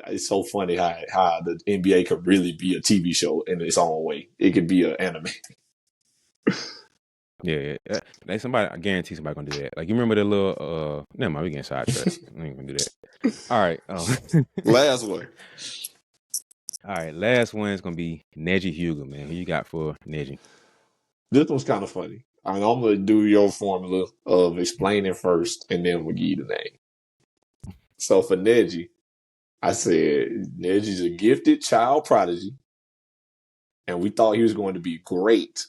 It's so funny how the NBA could really be a TV show in its own way. It could be an anime. Yeah. Like somebody, I guarantee somebody gonna do that. Like you remember the little never mind, we getting sidetracked. We ain't gonna do that. All right. Last one. All right, last one is gonna be Neji Hyuga, man. Who you got for Neji? This one's kind of funny. I mean, I'm gonna do your formula of explaining first, and then we'll give you the name. So for Neji, I said Neji's a gifted child prodigy, and we thought he was going to be great,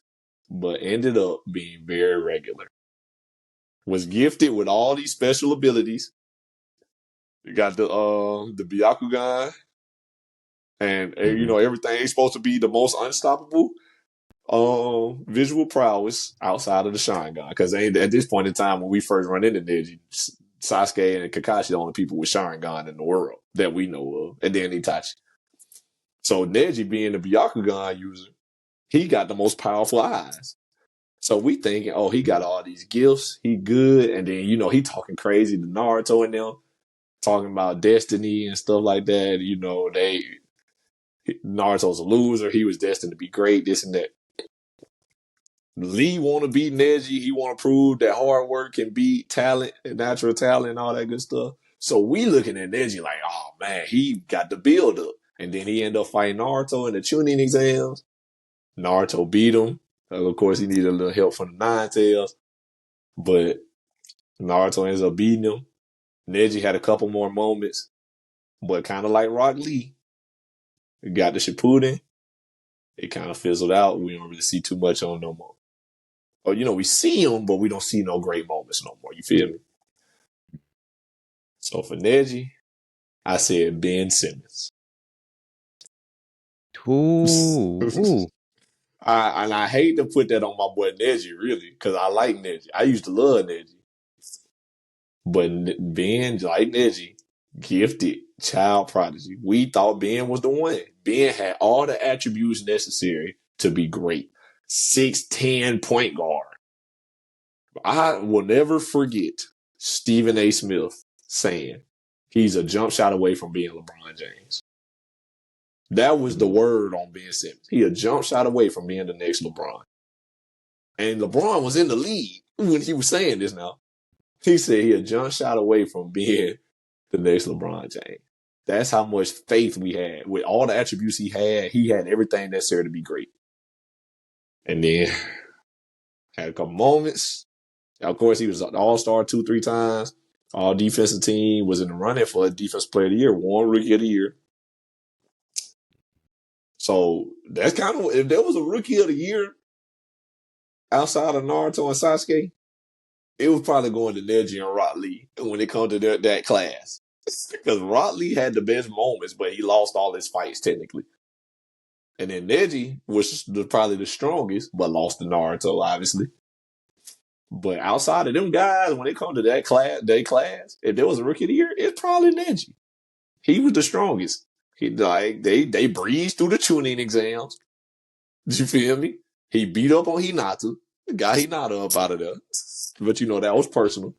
but ended up being very regular. Was gifted with all these special abilities. You got the Byakugan, and you know everything's supposed to be the most unstoppable visual prowess outside of the Sharingan. Because at this point in time when we first run into Neji, Sasuke and Kakashi the only people with Sharingan in the world that we know of, and then Itachi. So Neji being the Byakugan user, he got the most powerful eyes. So we thinking, oh, he got all these gifts, he good, and then he talking crazy to Naruto and them, talking about destiny and stuff like that. Naruto's a loser, he was destined to be great, this and that. Lee want to beat Neji. He want to prove that hard work can beat talent and natural talent and all that good stuff. So we looking at Neji like, oh man, he got the build up. And then he ended up fighting Naruto in the Chunin exams. Naruto beat him. Of course, he needed a little help from the Nine Tails. But Naruto ends up beating him. Neji had a couple more moments. But kind of like Rock Lee, it got the Shippuden. It kind of fizzled out. We don't really see too much on no more. Or, we see him, but we don't see no great moments no more. You feel me? So for Neji, I said Ben Simmons. Ooh. I hate to put that on my boy Neji, really, because I like Neji. I used to love Neji. But Ben, like Neji, gifted child prodigy. We thought Ben was the one. Ben had all the attributes necessary to be great. 6'10" point guard. I will never forget Stephen A. Smith saying he's a jump shot away from being LeBron James. That was the word on Ben Simmons. He a jump shot away from being the next LeBron. And LeBron was in the league when he was saying this now. He said he a jump shot away from being the next LeBron James. That's how much faith we had. With all the attributes he had everything necessary to be great. And then had a couple moments. Of course, he was an all-star 2-3 times. All defensive team, was in the running for a defensive player of the year, won rookie of the year. So that's kind of, if there was a rookie of the year outside of Naruto and Sasuke, it was probably going to Neji and Rock Lee when it comes to that class. Because Rock Lee had the best moments, but he lost all his fights technically. And then Neji was probably the strongest, but lost to Naruto, obviously. But outside of them guys, when it comes to that class, if there was a rookie of the year, it's probably Neji. He was the strongest. They breezed through the Chunin exams. Did you feel me? He beat up on Hinata, got Hinata up out of there. But that was personal.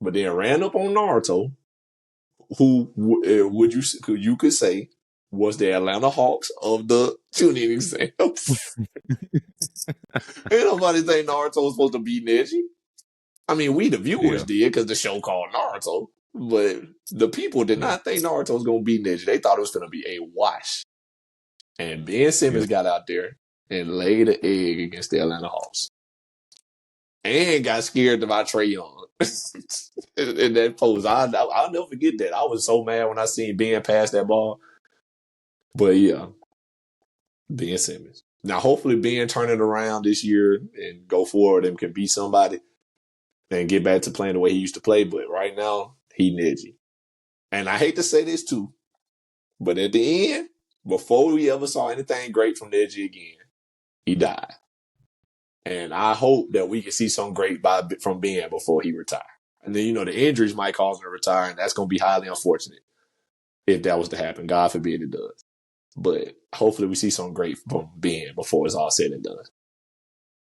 But then ran up on Naruto, who you could say was the Atlanta Hawks of the Chunin exams. Ain't nobody think Naruto was supposed to beat Neji. I mean, we the viewers did because the show called Naruto. But the people did not think Naruto was going to beat Neji. They thought it was going to be a wash. And Ben Simmons got out there and laid an egg against the Atlanta Hawks. And got scared about Trae Young. In that pose. I'll never forget that. I was so mad when I seen Ben pass that ball. But yeah, Ben Simmons. Now, hopefully Ben turn it around this year and go forward and can beat somebody and get back to playing the way he used to play. But right now, he Neji. And I hate to say this too, but at the end, before we ever saw anything great from Neji again, he died. And I hope that we can see some great from Ben before he retire. And then, the injuries might cause him to retire, and that's going to be highly unfortunate if that was to happen. God forbid it does. But hopefully we see something great from Ben before it's all said and done.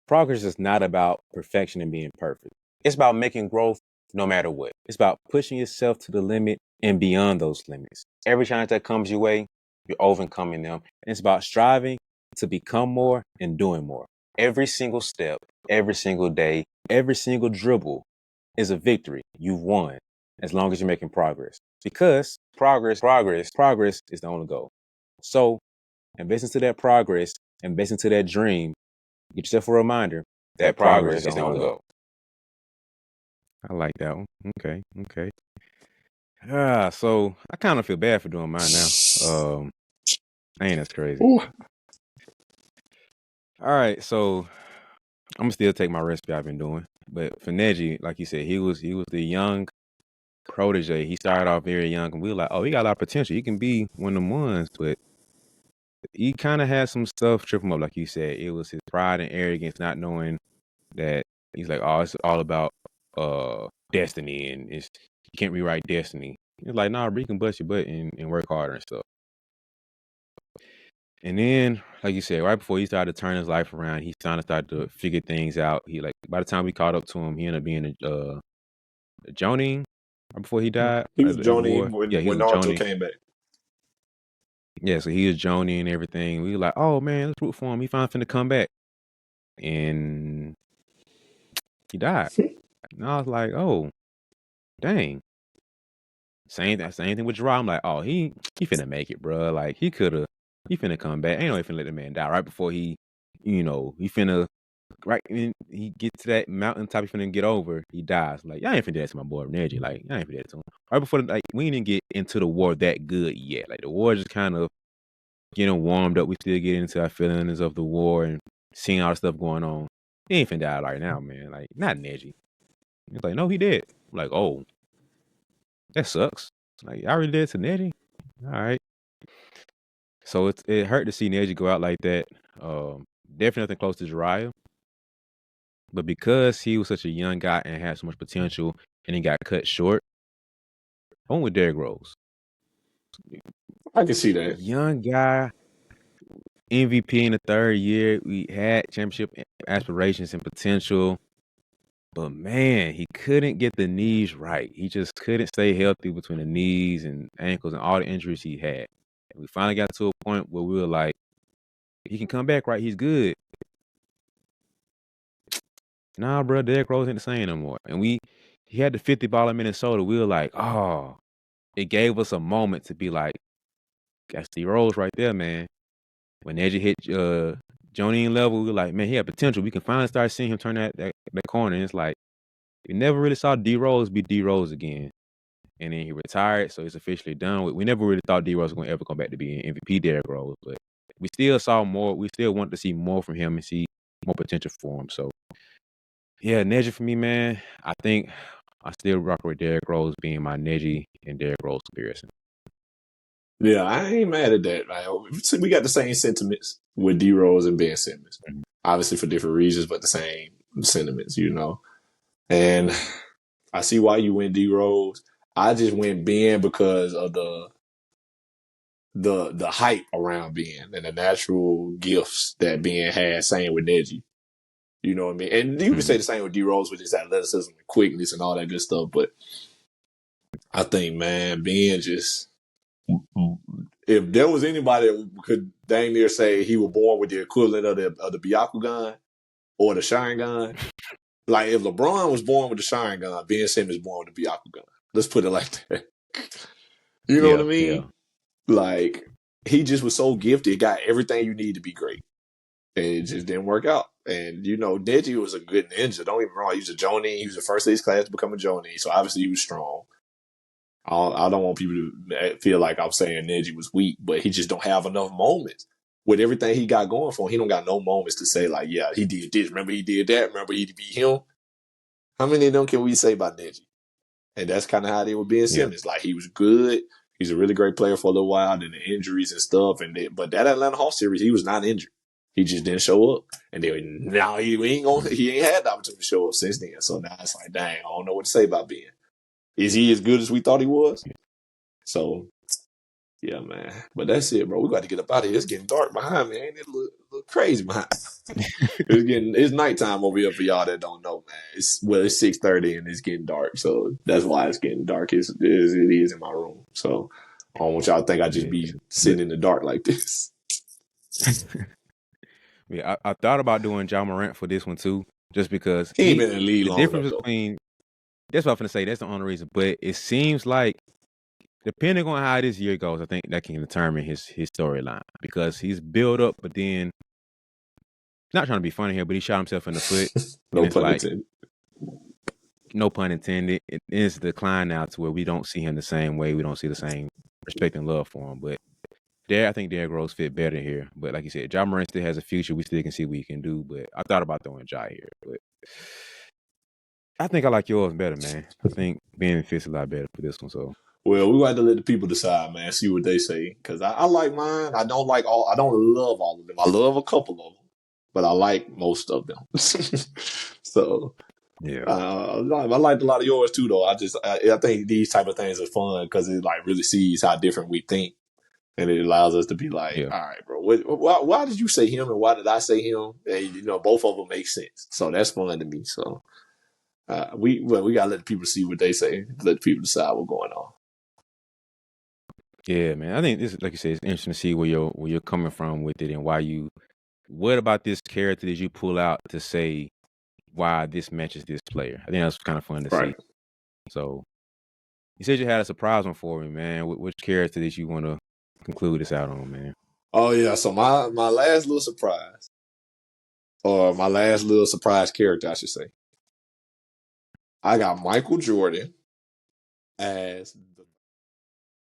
Progress is not about perfection and being perfect. It's about making growth no matter what. It's about pushing yourself to the limit and beyond those limits. Every challenge that comes your way, you're overcoming them. And it's about striving to become more and doing more. Every single step, every single day, every single dribble is a victory. You've won as long as you're making progress. Because progress is the only goal. So invest into that progress, invest into that dream. Get yourself a reminder that progress is the only goal. I like that one. Okay. So I kind of feel bad for doing mine now. Ain't that's crazy. Ooh. All right, so I'm gonna still take my recipe I've been doing, but for Neji, like you said, he was the young protege. He started off very young, and we were like, oh, he got a lot of potential. He can be one of them ones, but he kind of had some stuff trip him up, like you said. It was his pride and arrogance, not knowing that he's like, oh, it's all about destiny, and it's you can't rewrite destiny. It's like, nah, bro, you can bust your butt and work harder and stuff. And then, like you said, right before he started to turn his life around, he kind of started to figure things out. He like by the time we caught up to him, he ended up being a Jonin right before he died He was at the Johnny war. when Yeah, he was a Naruto Jonin. came back. Yeah, so he was Jonin and everything. We were like, oh man, let's root for him. He finally finna come back, and he died. And I was like, oh dang. Same thing with Jiraiya. I'm like, oh he finna make it, bro. Like he finna come back. Ain't no way finna let the man die right before he he finna right when he gets to that mountaintop he finna get over, he dies. Like, y'all ain't finna do that to my boy Neji. Like, y'all ain't finna do that to him. Right before, like, we didn't get into the war that good yet. Like, the war just kind of getting warmed up. We still get into our feelings of the war and seeing all the stuff going on. He ain't finna die right now, man. Like, not Neji. He's like, no, he did. I'm like, oh, that sucks. Like, I already did it to Neji. All right. So it hurt to see Neji go out like that. Definitely nothing close to Jiraiya. But because he was such a young guy and had so much potential and he got cut short, I went with Derrick Rose. I can see that. Young guy, MVP in the third year. We had championship aspirations and potential. But man, he couldn't get the knees right. He just couldn't stay healthy between the knees and ankles and all the injuries he had. And we finally got to a point where we were like, he can come back, right? He's good. Nah, bro, Derrick Rose ain't the same no more. And he had the 50 ball in Minnesota. We were like, oh, it gave us a moment to be like, that's D Rose right there, man. When Neji hit Jonin level, we were like, man, he had potential. We can finally start seeing him turn that corner. And it's like, we never really saw D Rose be D Rose again. And then he retired, so it's officially done. We never really thought D Rose was going to ever come back to be an MVP Derrick Rose, but we still saw more. We still want to see more from him and see more potential for him. So, yeah, Neji for me, man, I think I still rock with Derrick Rose being my Neji and Derrick Rose comparison. Yeah, I ain't mad at that. Like, we got the same sentiments with D Rose and Ben Simmons. Mhm. Obviously for different reasons, but the same sentiments, And I see why you went D Rose. I just went Ben because of the hype around Ben and the natural gifts that Ben has. Same with Neji. You know what I mean? And you can say the same with D Rose with his athleticism and quickness and all that good stuff. But I think, man, Ben just, if there was anybody that could dang near say he was born with the equivalent of the Byakugan or the Sharingan, like if LeBron was born with the Sharingan, Ben Simmons born with the Byakugan. Let's put it like that. You know what I mean? Yeah. Like he just was so gifted, got everything you need to be great. And it just didn't work out. And Neji was a good ninja. Don't get me wrong. He was a Jonin. He was the first of his class to become a Jonin. So obviously he was strong. I don't want people to feel like I'm saying Neji was weak, but he just don't have enough moments. With everything he got going for him, he don't got no moments to say like, yeah, he did this. Remember he did that. Remember he beat him. How many of them can we say about Neji? And that's kind of how they were being Simmons. Like he was good. He's a really great player for a little while. Then the injuries and stuff. But that Atlanta Hawks series, he was not injured. He just didn't show up. And then now he ain't had the opportunity to show up since then. So now it's like, dang, I don't know what to say about Ben. Is he as good as we thought he was? So Yeah, man. But that's it, bro. We got to get up out of here. It's getting dark behind me. Ain't it look crazy behind? It's nighttime over here for y'all that don't know, man. It's 6:30 and it's getting dark, so that's why it's getting dark. It is in my room. So I don't want y'all to think I just Yeah, be but sitting in the dark like this. yeah, I thought about doing John Morant for this one too, just because He ain't been in the league the long enough difference though. between that's what I'm gonna say. That's the only reason. But it seems like depending on how this year goes, I think that can determine his storyline because he's built up, but then not trying to be funny here, but he shot himself in the foot, and No it's pun like intended. no pun intended. It is decline now to where we don't see him the same way. We don't see the same respect and love for him. But I think Derrick Rose fit better here. But like you said, Ja Morant still has a future. We still can see what he can do. But I thought about throwing Ja here, but I think I like yours better, man. I think Ben fits a lot better for this one. So Well, we got to let the people decide, man. See what they say. Because I like mine. I don't like all. I don't love all of them. I love a couple of them, but I like most of them. So yeah, I liked a lot of yours too, though. I think these type of things are fun because it like really sees how different we think, and it allows us to be like, yeah, all right, bro, why did you say him and why did I say him? And both of them make sense. So that's fun to me. So we gotta let people see what they say. Let people decide what's going on. yeah, man. I think this, like you said, it's interesting to see where you're coming from with it and why you. What about this character did you pull out to say why this matches this player? I think that's kind of fun to see. Right. So you said you had a surprise one for me, man. Which character did you want to conclude this out on, man? Oh yeah. So my last little surprise, or my last little surprise character, I should say. I got Michael Jordan as